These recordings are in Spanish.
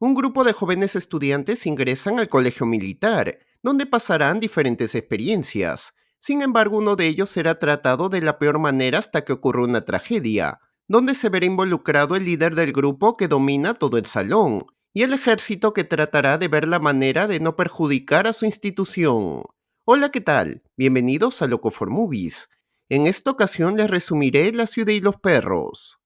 Un grupo de jóvenes estudiantes ingresan al colegio militar, donde pasarán diferentes experiencias. Sin embargo, uno de ellos será tratado de la peor manera hasta que ocurre una tragedia, donde se verá involucrado el líder del grupo que domina todo el salón, y el ejército que tratará de ver la manera de no perjudicar a su institución. Hola, ¿qué tal? Bienvenidos a Loco for Movies. En esta ocasión les resumiré La ciudad y los perros.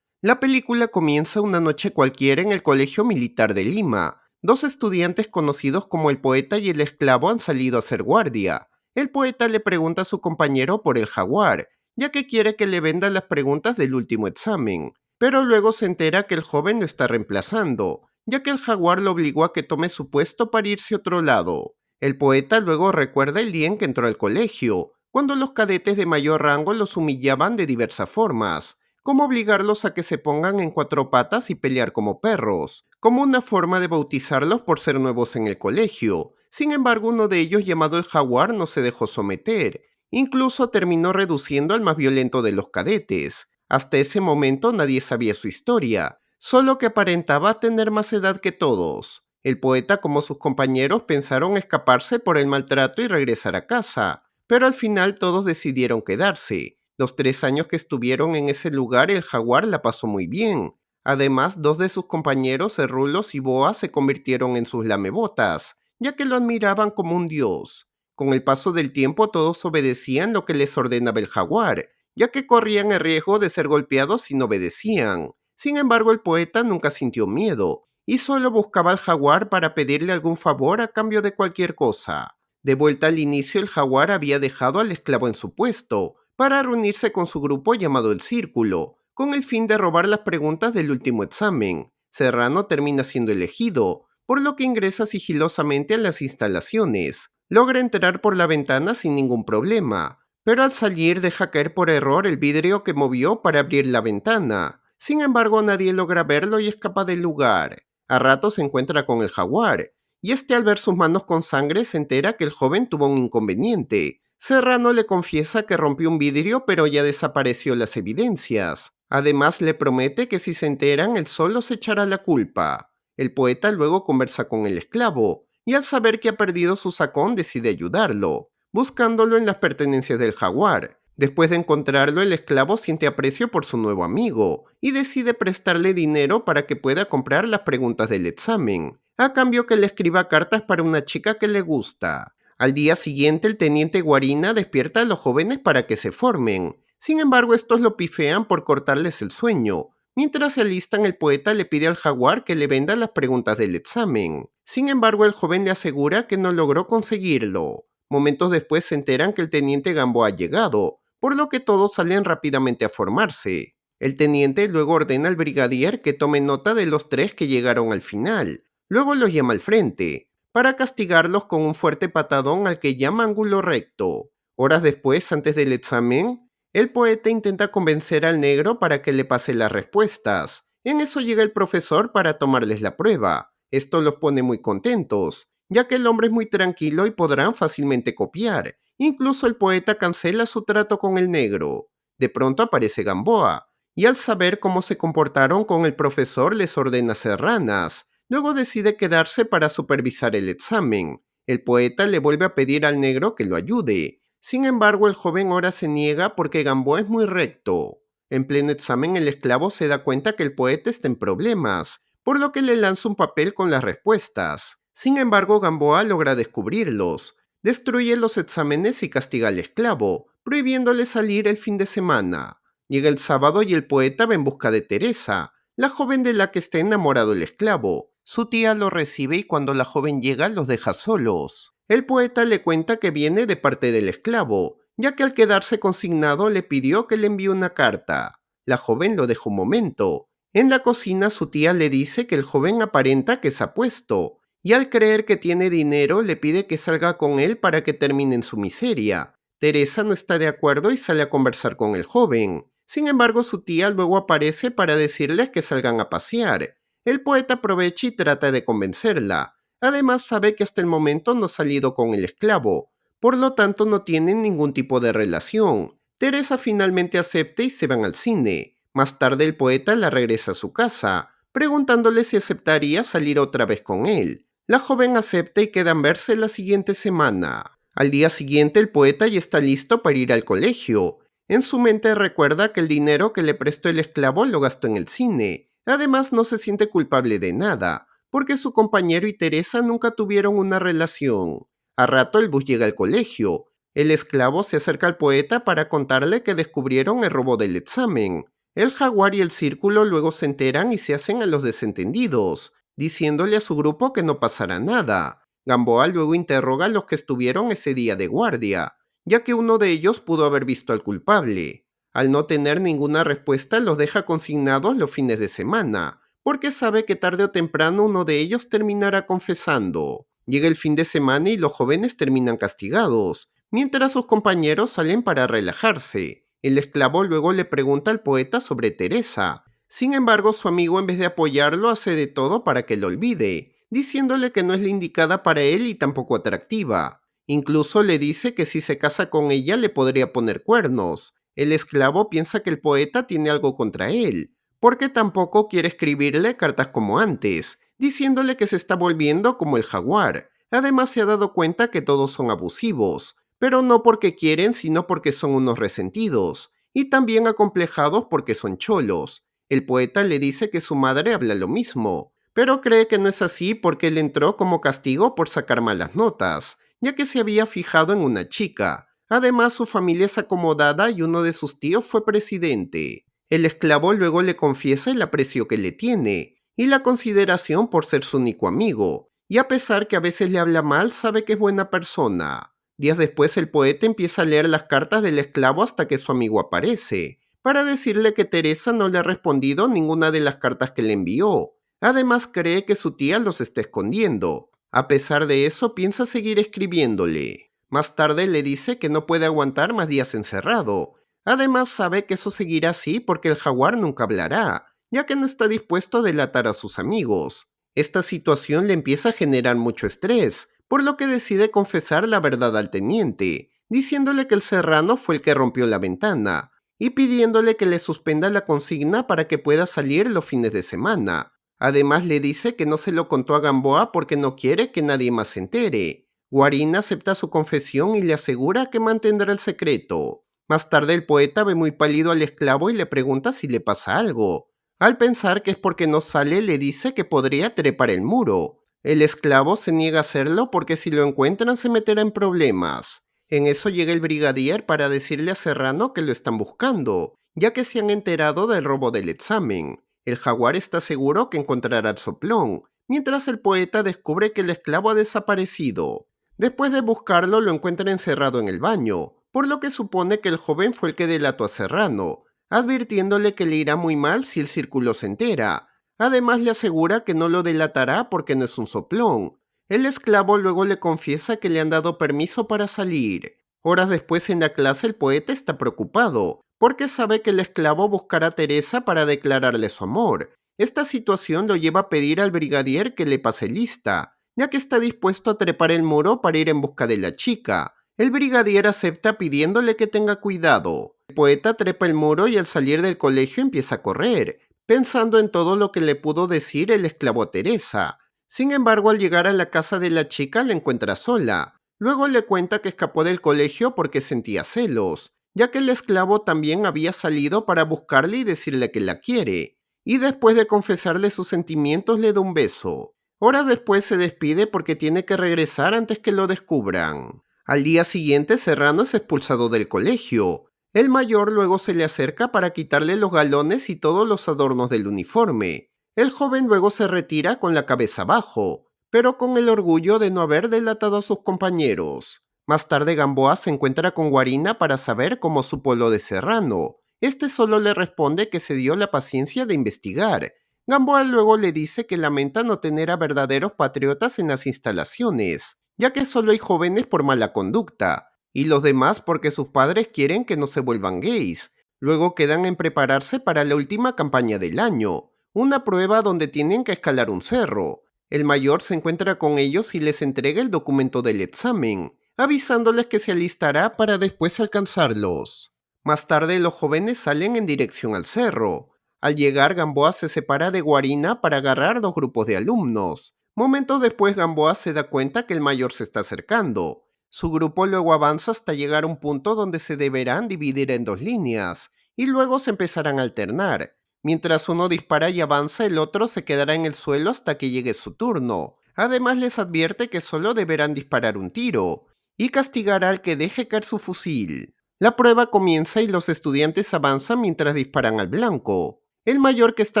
La película comienza una noche cualquiera en el Colegio Militar de Lima. Dos estudiantes conocidos como el poeta y el esclavo han salido a hacer guardia. El poeta le pregunta a su compañero por el jaguar, ya que quiere que le venda las preguntas del último examen. Pero luego se entera que el joven lo está reemplazando, ya que el jaguar lo obligó a que tome su puesto para irse a otro lado. El poeta luego recuerda el día en que entró al colegio, cuando los cadetes de mayor rango los humillaban de diversas formas, como obligarlos a que se pongan en cuatro patas y pelear como perros, como una forma de bautizarlos por ser nuevos en el colegio. Sin embargo, uno de ellos, llamado el jaguar, no se dejó someter. Incluso terminó reduciendo al más violento de los cadetes. Hasta ese momento nadie sabía su historia, solo que aparentaba tener más edad que todos. El poeta como sus compañeros pensaron escaparse por el maltrato y regresar a casa, pero al final todos decidieron quedarse. Los 3 años que estuvieron en ese lugar, el jaguar la pasó muy bien. Además, dos de sus compañeros, Cerrulos y Boa, se convirtieron en sus lamebotas, ya que lo admiraban como un dios. Con el paso del tiempo todos obedecían lo que les ordenaba el jaguar, ya que corrían el riesgo de ser golpeados si no obedecían. Sin embargo, el poeta nunca sintió miedo, y solo buscaba al jaguar para pedirle algún favor a cambio de cualquier cosa. De vuelta al inicio, el jaguar había dejado al esclavo en su puesto, para reunirse con su grupo llamado El Círculo, con el fin de robar las preguntas del último examen. Serrano termina siendo elegido, por lo que ingresa sigilosamente a las instalaciones. Logra entrar por la ventana sin ningún problema, pero al salir deja caer por error el vidrio que movió para abrir la ventana. Sin embargo, nadie logra verlo y escapa del lugar. A rato se encuentra con el jaguar, y este, al ver sus manos con sangre, se entera que el joven tuvo un inconveniente. Serrano le confiesa que rompió un vidrio, pero ya desapareció las evidencias. Además, le promete que si se enteran, él solo se echará la culpa. El poeta luego conversa con el esclavo, y al saber que ha perdido su sacón decide ayudarlo, buscándolo en las pertenencias del jaguar. Después de encontrarlo, el esclavo siente aprecio por su nuevo amigo, y decide prestarle dinero para que pueda comprar las preguntas del examen, a cambio que le escriba cartas para una chica que le gusta. Al día siguiente, el teniente Guarina despierta a los jóvenes para que se formen. Sin embargo, estos lo pifean por cortarles el sueño. Mientras se alistan, el poeta le pide al jaguar que le venda las preguntas del examen. Sin embargo, el joven le asegura que no logró conseguirlo. Momentos después se enteran que el teniente Gamboa ha llegado, por lo que todos salen rápidamente a formarse. El teniente luego ordena al brigadier que tome nota de los 3 que llegaron al final. Luego los llama al frente, para castigarlos con un fuerte patadón al que llama ángulo recto. Horas después, antes del examen, el poeta intenta convencer al negro para que le pase las respuestas. En eso llega el profesor para tomarles la prueba. Esto los pone muy contentos, ya que el hombre es muy tranquilo y podrán fácilmente copiar. Incluso el poeta cancela su trato con el negro. De pronto aparece Gamboa, y al saber cómo se comportaron con el profesor les ordena ser ranas. Luego decide quedarse para supervisar el examen. El poeta le vuelve a pedir al negro que lo ayude. Sin embargo, el joven ahora se niega porque Gamboa es muy recto. En pleno examen, el esclavo se da cuenta que el poeta está en problemas, por lo que le lanza un papel con las respuestas. Sin embargo, Gamboa logra descubrirlos, destruye los exámenes y castiga al esclavo, prohibiéndole salir el fin de semana. Llega el sábado y el poeta va en busca de Teresa, la joven de la que está enamorado el esclavo. Su tía lo recibe y cuando la joven llega los deja solos. El poeta le cuenta que viene de parte del esclavo, ya que al quedarse consignado le pidió que le envíe una carta. La joven lo deja un momento. En la cocina su tía le dice que el joven aparenta que es apuesto, y al creer que tiene dinero le pide que salga con él para que terminen su miseria. Teresa no está de acuerdo y sale a conversar con el joven. Sin embargo, su tía luego aparece para decirles que salgan a pasear. El poeta aprovecha y trata de convencerla. Además, sabe que hasta el momento no ha salido con el esclavo, por lo tanto no tienen ningún tipo de relación. Teresa finalmente acepta y se van al cine. Más tarde el poeta la regresa a su casa, preguntándole si aceptaría salir otra vez con él. La joven acepta y quedan verse la siguiente semana. Al día siguiente el poeta ya está listo para ir al colegio. En su mente recuerda que el dinero que le prestó el esclavo lo gastó en el cine. Además no se siente culpable de nada, porque su compañero y Teresa nunca tuvieron una relación. A rato el bus llega al colegio. El esclavo se acerca al poeta para contarle que descubrieron el robo del examen. El jaguar y el círculo luego se enteran y se hacen a los desentendidos, diciéndole a su grupo que no pasará nada. Gamboa luego interroga a los que estuvieron ese día de guardia, ya que uno de ellos pudo haber visto al culpable. Al no tener ninguna respuesta, los deja consignados los fines de semana, porque sabe que tarde o temprano uno de ellos terminará confesando. Llega el fin de semana y los jóvenes terminan castigados, mientras sus compañeros salen para relajarse. El esclavo luego le pregunta al poeta sobre Teresa. Sin embargo, su amigo en vez de apoyarlo hace de todo para que lo olvide, diciéndole que no es la indicada para él y tampoco atractiva. Incluso le dice que si se casa con ella le podría poner cuernos. El esclavo piensa que el poeta tiene algo contra él, porque tampoco quiere escribirle cartas como antes, diciéndole que se está volviendo como el jaguar. Además se ha dado cuenta que todos son abusivos, pero no porque quieren, sino porque son unos resentidos, y también acomplejados porque son cholos. El poeta le dice que su madre habla lo mismo, pero cree que no es así porque él entró como castigo por sacar malas notas, ya que se había fijado en una chica. Además, su familia es acomodada y uno de sus tíos fue presidente. El esclavo luego le confiesa el aprecio que le tiene, y la consideración por ser su único amigo, y a pesar que a veces le habla mal, sabe que es buena persona. Días después el poeta empieza a leer las cartas del esclavo hasta que su amigo aparece, para decirle que Teresa no le ha respondido ninguna de las cartas que le envió. Además cree que su tía los está escondiendo. A pesar de eso piensa seguir escribiéndole. Más tarde le dice que no puede aguantar más días encerrado. Además sabe que eso seguirá así porque el jaguar nunca hablará, ya que no está dispuesto a delatar a sus amigos. Esta situación le empieza a generar mucho estrés, por lo que decide confesar la verdad al teniente, diciéndole que el serrano fue el que rompió la ventana, y pidiéndole que le suspenda la consigna para que pueda salir los fines de semana. Además le dice que no se lo contó a Gamboa porque no quiere que nadie más se entere. Guarín acepta su confesión y le asegura que mantendrá el secreto. Más tarde el poeta ve muy pálido al esclavo y le pregunta si le pasa algo. Al pensar que es porque no sale, le dice que podría trepar el muro. El esclavo se niega a hacerlo porque si lo encuentran se meterá en problemas. En eso llega el brigadier para decirle a Serrano que lo están buscando, ya que se han enterado del robo del examen. El jaguar está seguro que encontrará el soplón, mientras el poeta descubre que el esclavo ha desaparecido. Después de buscarlo, lo encuentra encerrado en el baño, por lo que supone que el joven fue el que delató a Serrano, advirtiéndole que le irá muy mal si el círculo se entera. Además le asegura que no lo delatará porque no es un soplón. El esclavo luego le confiesa que le han dado permiso para salir. Horas después en la clase el poeta está preocupado, porque sabe que el esclavo buscará a Teresa para declararle su amor. Esta situación lo lleva a pedir al brigadier que le pase lista, ya que está dispuesto a trepar el muro para ir en busca de la chica. El brigadier acepta pidiéndole que tenga cuidado. El poeta trepa el muro y al salir del colegio empieza a correr, pensando en todo lo que le pudo decir el esclavo a Teresa. Sin embargo, al llegar a la casa de la chica la encuentra sola. Luego le cuenta que escapó del colegio porque sentía celos, ya que el esclavo también había salido para buscarle y decirle que la quiere, y después de confesarle sus sentimientos le da un beso. Horas después se despide porque tiene que regresar antes que lo descubran. Al día siguiente Serrano es expulsado del colegio. El mayor luego se le acerca para quitarle los galones y todos los adornos del uniforme. El joven luego se retira con la cabeza abajo, pero con el orgullo de no haber delatado a sus compañeros. Más tarde Gamboa se encuentra con Guarina para saber cómo supo lo de Serrano. Este solo le responde que se dio la paciencia de investigar. Gamboa luego le dice que lamenta no tener a verdaderos patriotas en las instalaciones, ya que solo hay jóvenes por mala conducta, y los demás porque sus padres quieren que no se vuelvan gays. Luego quedan en prepararse para la última campaña del año, una prueba donde tienen que escalar un cerro. El mayor se encuentra con ellos y les entrega el documento del examen, avisándoles que se alistará para después alcanzarlos. Más tarde los jóvenes salen en dirección al cerro. Al llegar, Gamboa se separa de Guarina para agarrar dos grupos de alumnos. Momentos después, Gamboa se da cuenta que el mayor se está acercando. Su grupo luego avanza hasta llegar a un punto donde se deberán dividir en dos líneas, y luego se empezarán a alternar. Mientras uno dispara y avanza, el otro se quedará en el suelo hasta que llegue su turno. Además les advierte que solo deberán disparar un tiro, y castigará al que deje caer su fusil. La prueba comienza y los estudiantes avanzan mientras disparan al blanco. El mayor que está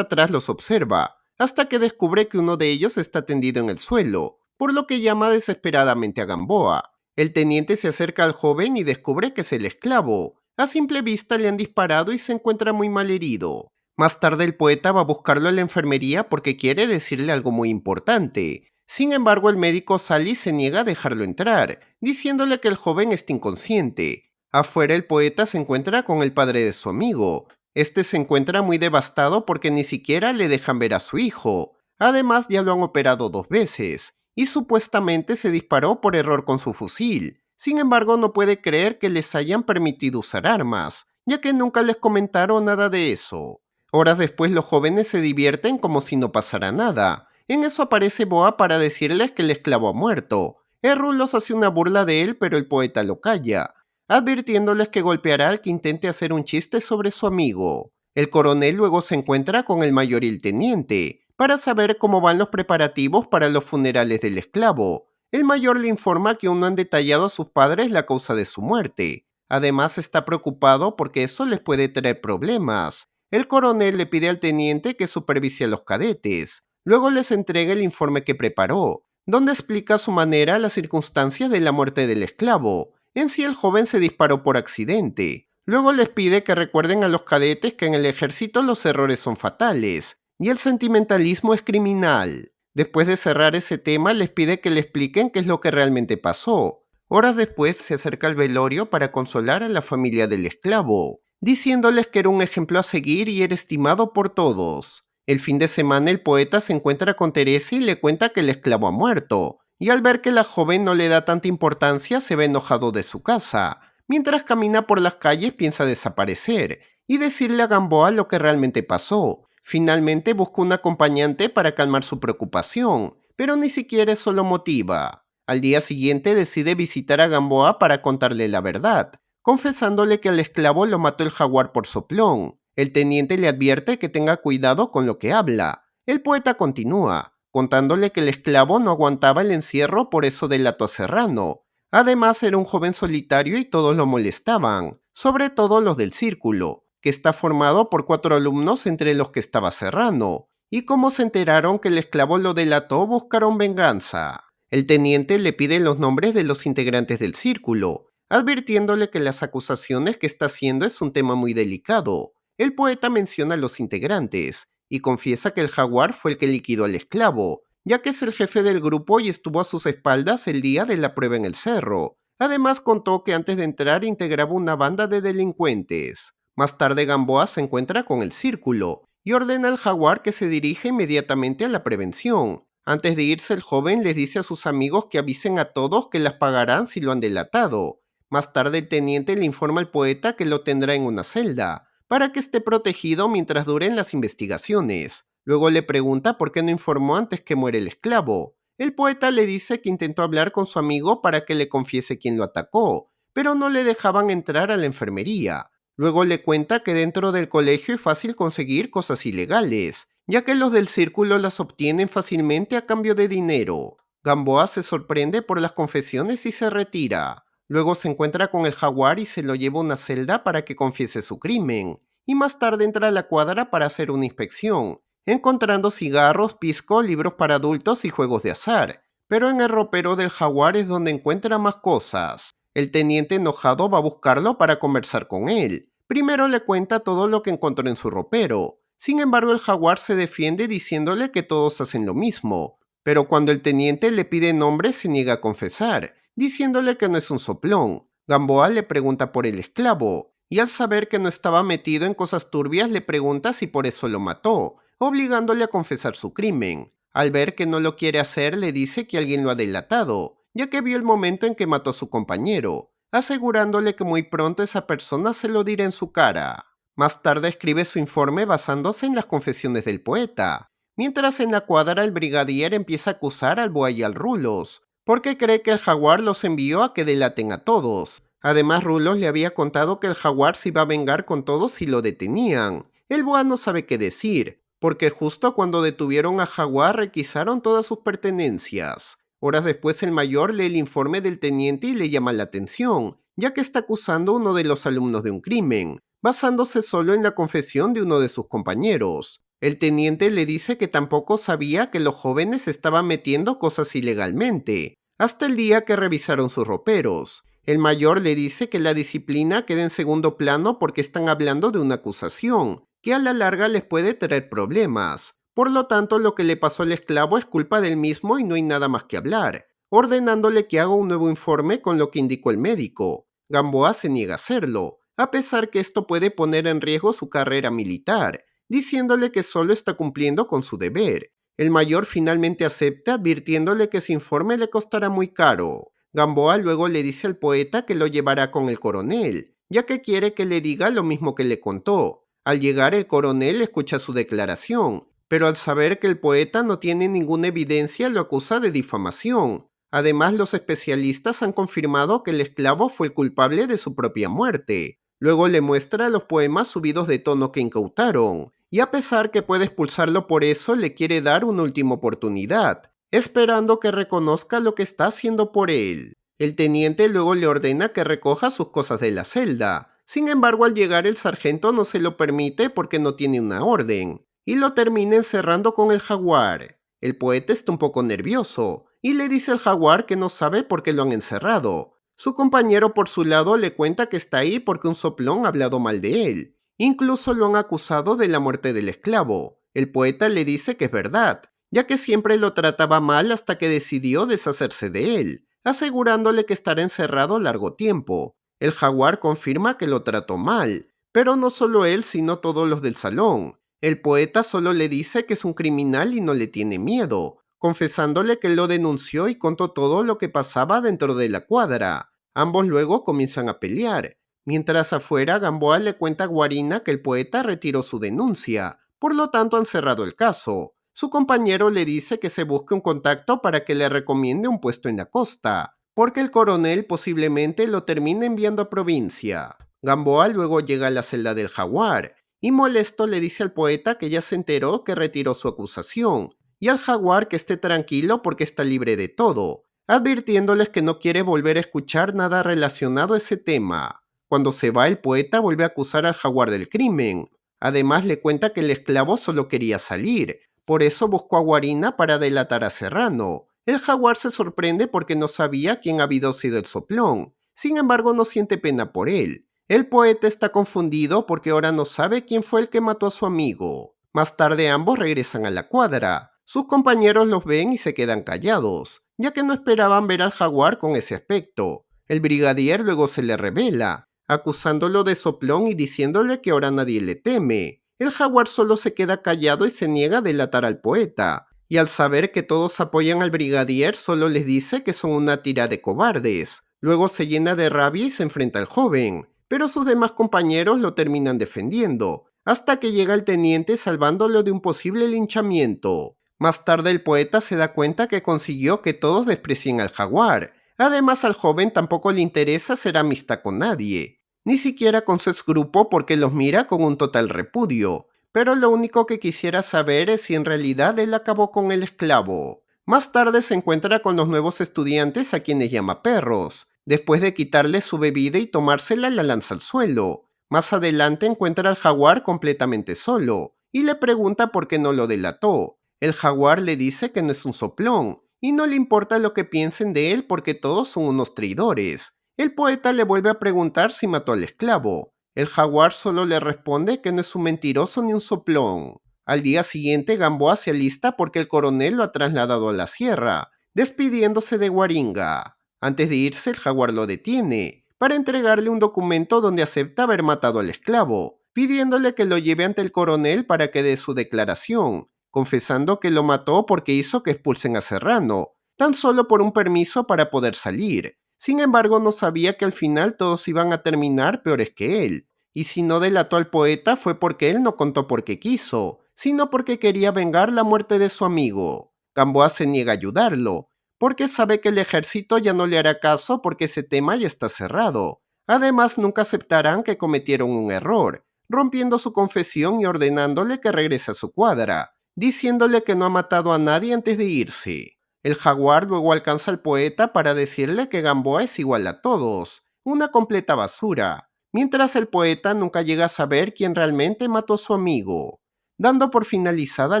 atrás los observa, hasta que descubre que uno de ellos está tendido en el suelo, por lo que llama desesperadamente a Gamboa. El teniente se acerca al joven y descubre que es el esclavo. A simple vista le han disparado y se encuentra muy mal herido. Más tarde el poeta va a buscarlo en la enfermería porque quiere decirle algo muy importante. Sin embargo, el médico sale y se niega a dejarlo entrar, diciéndole que el joven está inconsciente. Afuera el poeta se encuentra con el padre de su amigo. Este se encuentra muy devastado porque ni siquiera le dejan ver a su hijo. Además, ya lo han operado 2 veces, y supuestamente se disparó por error con su fusil. Sin embargo, no puede creer que les hayan permitido usar armas, ya que nunca les comentaron nada de eso. Horas después los jóvenes se divierten como si no pasara nada. En eso aparece Boa para decirles que el esclavo ha muerto. Errulos hace una burla de él, pero el poeta lo calla, advirtiéndoles que golpeará al que intente hacer un chiste sobre su amigo. El coronel luego se encuentra con el mayor y el teniente, para saber cómo van los preparativos para los funerales del esclavo. El mayor le informa que aún no han detallado a sus padres la causa de su muerte. Además está preocupado porque eso les puede traer problemas. El coronel le pide al teniente que supervise a los cadetes. Luego les entrega el informe que preparó, donde explica a su manera las circunstancias de la muerte del esclavo. En sí el joven se disparó por accidente. Luego les pide que recuerden a los cadetes que en el ejército los errores son fatales y el sentimentalismo es criminal. Después de cerrar ese tema, les pide que le expliquen qué es lo que realmente pasó. Horas después se acerca al velorio para consolar a la familia del esclavo, diciéndoles que era un ejemplo a seguir y era estimado por todos. El fin de semana el poeta se encuentra con Teresa y le cuenta que el esclavo ha muerto, y al ver que la joven no le da tanta importancia se ve enojado de su casa. Mientras camina por las calles piensa desaparecer y decirle a Gamboa lo que realmente pasó. Finalmente busca un acompañante para calmar su preocupación, pero ni siquiera eso lo motiva. Al día siguiente decide visitar a Gamboa para contarle la verdad, confesándole que al esclavo lo mató el jaguar por soplón. El teniente le advierte que tenga cuidado con lo que habla. El poeta continúa, contándole que el esclavo no aguantaba el encierro, por eso delató a Serrano. Además era un joven solitario y todos lo molestaban, sobre todo los del círculo, que está formado por 4 alumnos entre los que estaba Serrano, y como se enteraron que el esclavo lo delató, buscaron venganza. El teniente le pide los nombres de los integrantes del círculo, advirtiéndole que las acusaciones que está haciendo es un tema muy delicado. El poeta menciona a los integrantes, y confiesa que el jaguar fue el que liquidó al esclavo, ya que es el jefe del grupo y estuvo a sus espaldas el día de la prueba en el cerro. Además contó que antes de entrar integraba una banda de delincuentes. Más tarde Gamboa se encuentra con el círculo y ordena al jaguar que se dirija inmediatamente a la prevención. Antes de irse el joven les dice a sus amigos que avisen a todos que las pagarán si lo han delatado. Más tarde el teniente le informa al poeta que lo tendrá en una celda, para que esté protegido mientras duren las investigaciones. Luego le pregunta por qué no informó antes que muere el esclavo. El poeta le dice que intentó hablar con su amigo para que le confiese quién lo atacó, pero no le dejaban entrar a la enfermería. Luego le cuenta que dentro del colegio es fácil conseguir cosas ilegales, ya que los del círculo las obtienen fácilmente a cambio de dinero. Gamboa se sorprende por las confesiones y se retira. Luego se encuentra con el jaguar y se lo lleva a una celda para que confiese su crimen, y más tarde entra a la cuadra para hacer una inspección, encontrando cigarros, pisco, libros para adultos y juegos de azar. Pero en el ropero del jaguar es donde encuentra más cosas. El teniente enojado va a buscarlo para conversar con él. Primero le cuenta todo lo que encontró en su ropero. Sin embargo, el jaguar se defiende diciéndole que todos hacen lo mismo. Pero cuando el teniente le pide nombre se niega a confesar, diciéndole que no es un soplón. Gamboa le pregunta por el esclavo, y al saber que no estaba metido en cosas turbias le pregunta si por eso lo mató, obligándole a confesar su crimen. Al ver que no lo quiere hacer, le dice que alguien lo ha delatado, ya que vio el momento en que mató a su compañero, asegurándole que muy pronto esa persona se lo dirá en su cara. Más tarde escribe su informe basándose en las confesiones del poeta, mientras en la cuadra el brigadier empieza a acusar al Boa y al Rulos, porque cree que el jaguar los envió a que delaten a todos. Además, Rulos le había contado que el jaguar se iba a vengar con todos si lo detenían. El Boa no sabe qué decir, porque justo cuando detuvieron a Jaguar requisaron todas sus pertenencias. Horas después el mayor lee el informe del teniente y le llama la atención, ya que está acusando a uno de los alumnos de un crimen, basándose solo en la confesión de uno de sus compañeros. El teniente le dice que tampoco sabía que los jóvenes estaban metiendo cosas ilegalmente, hasta el día que revisaron sus roperos. El mayor le dice que la disciplina queda en segundo plano porque están hablando de una acusación, que a la larga les puede traer problemas. Por lo tanto, lo que le pasó al esclavo es culpa del mismo y no hay nada más que hablar, ordenándole que haga un nuevo informe con lo que indicó el médico. Gamboa se niega a hacerlo, a pesar que esto puede poner en riesgo su carrera militar, diciéndole que solo está cumpliendo con su deber. El mayor finalmente acepta, advirtiéndole que ese informe le costará muy caro. Gamboa luego le dice al poeta que lo llevará con el coronel, ya que quiere que le diga lo mismo que le contó. Al llegar el coronel escucha su declaración, pero al saber que el poeta no tiene ninguna evidencia lo acusa de difamación. Además, los especialistas han confirmado que el esclavo fue el culpable de su propia muerte. Luego le muestra los poemas subidos de tono que incautaron, y a pesar que puede expulsarlo por eso, le quiere dar una última oportunidad, esperando que reconozca lo que está haciendo por él. El teniente luego le ordena que recoja sus cosas de la celda. Sin embargo, al llegar el sargento no se lo permite porque no tiene una orden, y lo termina encerrando con el jaguar. El poeta está un poco nervioso, y le dice al jaguar que no sabe por qué lo han encerrado. Su compañero por su lado le cuenta que está ahí porque un soplón ha hablado mal de él. Incluso lo han acusado de la muerte del esclavo. El poeta le dice que es verdad, ya que siempre lo trataba mal hasta que decidió deshacerse de él, asegurándole que estará encerrado largo tiempo. El jaguar confirma que lo trató mal, pero no solo él, sino todos los del salón. El poeta solo le dice que es un criminal y no le tiene miedo, confesándole que lo denunció y contó todo lo que pasaba dentro de la cuadra. Ambos luego comienzan a pelear. Mientras afuera, Gamboa le cuenta a Guarina que el poeta retiró su denuncia, por lo tanto han cerrado el caso. Su compañero le dice que se busque un contacto para que le recomiende un puesto en la costa, porque el coronel posiblemente lo termine enviando a provincia. Gamboa luego llega a la celda del jaguar, y molesto le dice al poeta que ya se enteró que retiró su acusación, y al jaguar que esté tranquilo porque está libre de todo, advirtiéndoles que no quiere volver a escuchar nada relacionado a ese tema. Cuando se va, el poeta vuelve a acusar al jaguar del crimen. Además le cuenta que el esclavo solo quería salir, por eso buscó a Guarina para delatar a Serrano. El jaguar se sorprende porque no sabía quién había sido el soplón, sin embargo no siente pena por él. El poeta está confundido porque ahora no sabe quién fue el que mató a su amigo. Más tarde ambos regresan a la cuadra. Sus compañeros los ven y se quedan callados, ya que no esperaban ver al jaguar con ese aspecto. El brigadier luego se le revela, acusándolo de soplón y diciéndole que ahora nadie le teme. El jaguar solo se queda callado y se niega a delatar al poeta, y al saber que todos apoyan al brigadier solo les dice que son una tira de cobardes. Luego se llena de rabia y se enfrenta al joven, pero sus demás compañeros lo terminan defendiendo, hasta que llega el teniente salvándolo de un posible linchamiento. Más tarde el poeta se da cuenta que consiguió que todos desprecien al jaguar. Además al joven tampoco le interesa ser amistad con nadie, ni siquiera con su exgrupo porque los mira con un total repudio, pero lo único que quisiera saber es si en realidad él acabó con el esclavo. Más tarde se encuentra con los nuevos estudiantes a quienes llama perros. Después de quitarle su bebida y tomársela la lanza al suelo. Más adelante encuentra al jaguar completamente solo y le pregunta por qué no lo delató. El jaguar le dice que no es un soplón y no le importa lo que piensen de él porque todos son unos traidores. El poeta le vuelve a preguntar si mató al esclavo. El jaguar solo le responde que no es un mentiroso ni un soplón. Al día siguiente Gamboa se alista porque el coronel lo ha trasladado a la sierra, despidiéndose de Guaringa. Antes de irse el jaguar lo detiene, para entregarle un documento donde acepta haber matado al esclavo, pidiéndole que lo lleve ante el coronel para que dé su declaración, confesando que lo mató porque hizo que expulsen a Serrano, tan solo por un permiso para poder salir. Sin embargo, no sabía que al final todos iban a terminar peores que él, Y si no delató al poeta fue porque él no contó porque quiso, sino porque quería vengar la muerte de su amigo. Gamboa se niega a ayudarlo, porque sabe que el ejército ya no le hará caso porque ese tema ya está cerrado. Además, nunca aceptarán que cometieron un error, rompiendo su confesión y ordenándole que regrese a su cuadra, diciéndole que no ha matado a nadie antes de irse. El jaguar luego alcanza al poeta para decirle que Gamboa es igual a todos, una completa basura, mientras el poeta nunca llega a saber quién realmente mató a su amigo, dando por finalizada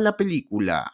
la película.